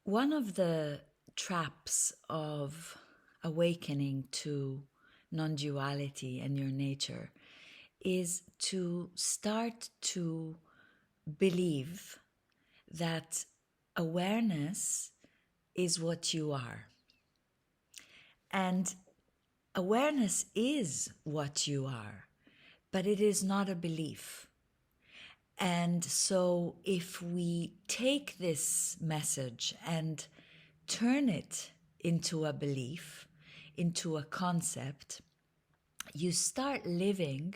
One of the traps of awakening to non-duality and your nature is to start to believe that awareness is what you are. And awareness is what you are, but it is not a belief. And so if we take this message and turn it into a belief, into a concept, you start living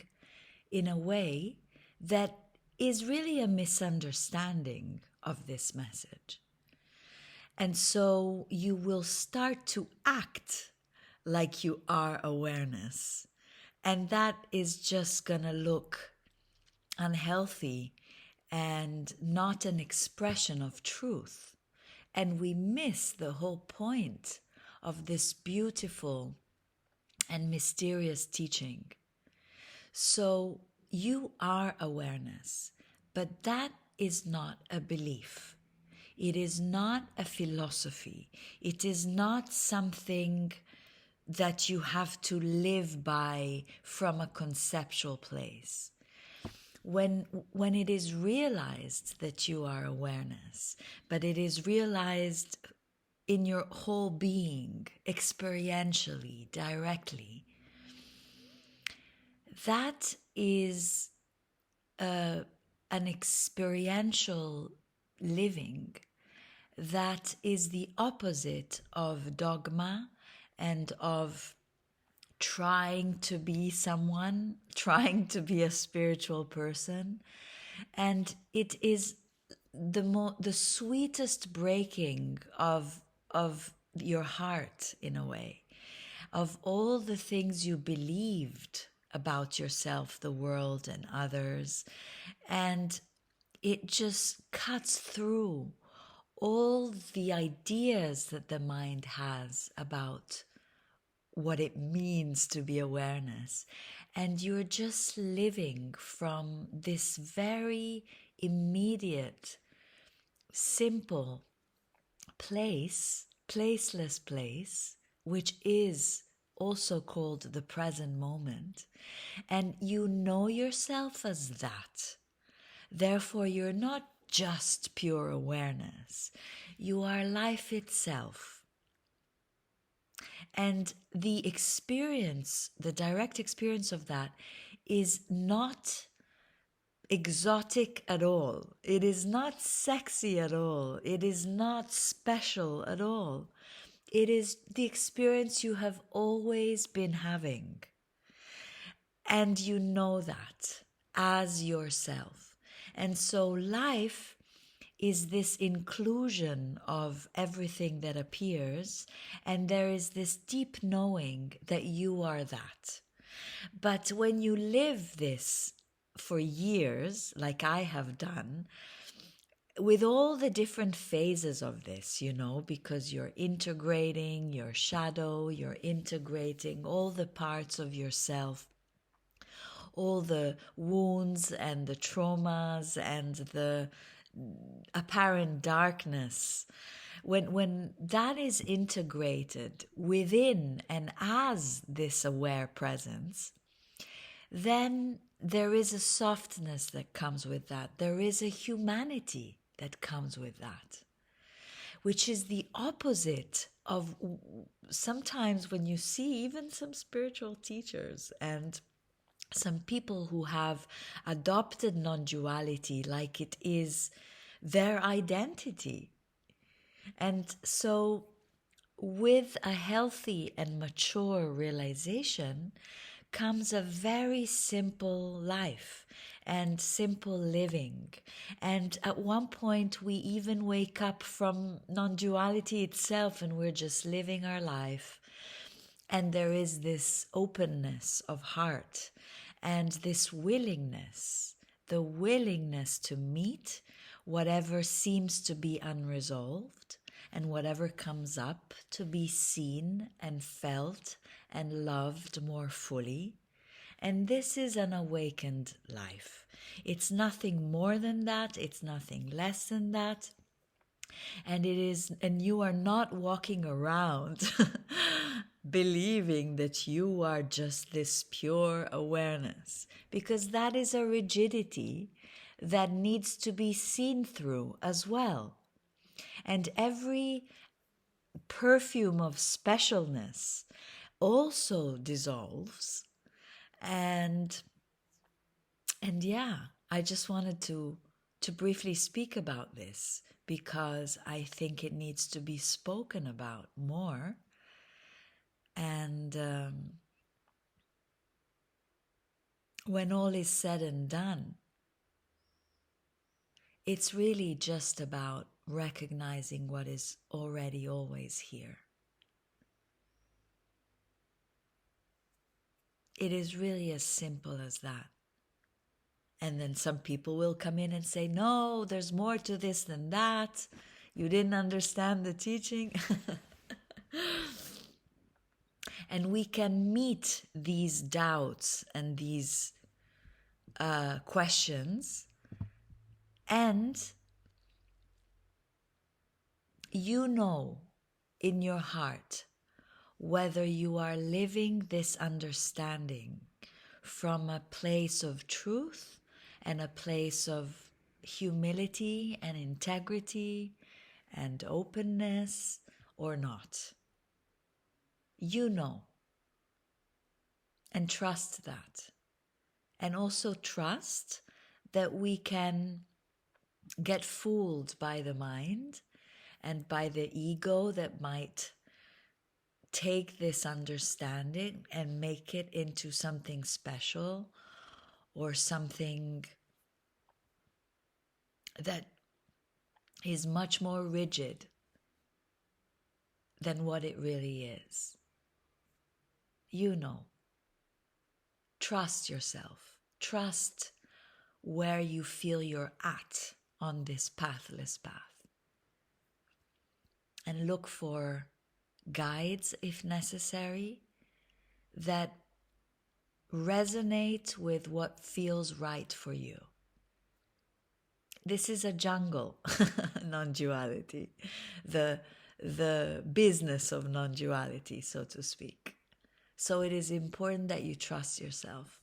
in a way that is really a misunderstanding of this message. And so you will start to act like you are awareness. And that is just going to look unhealthy and not an expression of truth. And we miss the whole point of this beautiful and mysterious teaching. So you are awareness, but that is not a belief. It is not a philosophy. It is not something that you have to live by from a conceptual place. When it is realized that you are awareness, but it is realized in your whole being, experientially, directly, that is an experiential living that is the opposite of dogma and of trying to be someone, trying to be a spiritual person. And it is the sweetest breaking of your heart, in a way, of all the things you believed about yourself, the world, and others. And it just cuts through all the ideas that the mind has about what it means to be awareness. And you're just living from this very immediate, simple place, placeless place, which is also called the present moment. And you know yourself as that. Therefore, you're not just pure awareness. You are life itself. And the experience, the direct experience of that, is not exotic at all. It is not sexy at all. It is not special at all. It is the experience you have always been having. And you know that as yourself. And so life is this inclusion of everything that appears, and there is this deep knowing that you are that. But when you live this for years, like I have done, with all the different phases of this, because you're integrating your shadow, you're integrating all the parts of yourself, all the wounds and the traumas and the apparent darkness. When that is integrated within and as this aware presence, then there is a softness that comes with that. There is a humanity that comes with that, which is the opposite of sometimes when you see even some spiritual teachers and some people who have adopted non-duality like it is their identity. And so with a healthy and mature realization comes a very simple life and simple living. And at one point we even wake up from non-duality itself and we're just living our life. And there is this openness of heart and this willingness, the willingness to meet whatever seems to be unresolved and whatever comes up to be seen and felt and loved more fully. And this is an awakened life. It's nothing more than that. It's nothing less than that. And you are not walking around believing that you are just this pure awareness, because that is a rigidity that needs to be seen through as well. And every perfume of specialness also dissolves. And yeah, I just wanted to briefly speak about this because I think it needs to be spoken about more. And when all is said and done, it's really just about recognizing what is already always here. It is really as simple as that. And then some people will come in and say, no, there's more to this than that. You didn't understand the teaching. And we can meet these doubts and these questions, and you know in your heart whether you are living this understanding from a place of truth and a place of humility and integrity and openness or not. You know. And trust that. And also trust that we can get fooled by the mind and by the ego that might take this understanding and make it into something special or something that is much more rigid than what it really is. You know. Trust yourself. Trust where you feel you're at on this pathless path. And look for guides, if necessary, that resonate with what feels right for you. This is a jungle, non-duality, the business of non-duality, so to speak. So it is important that you trust yourself.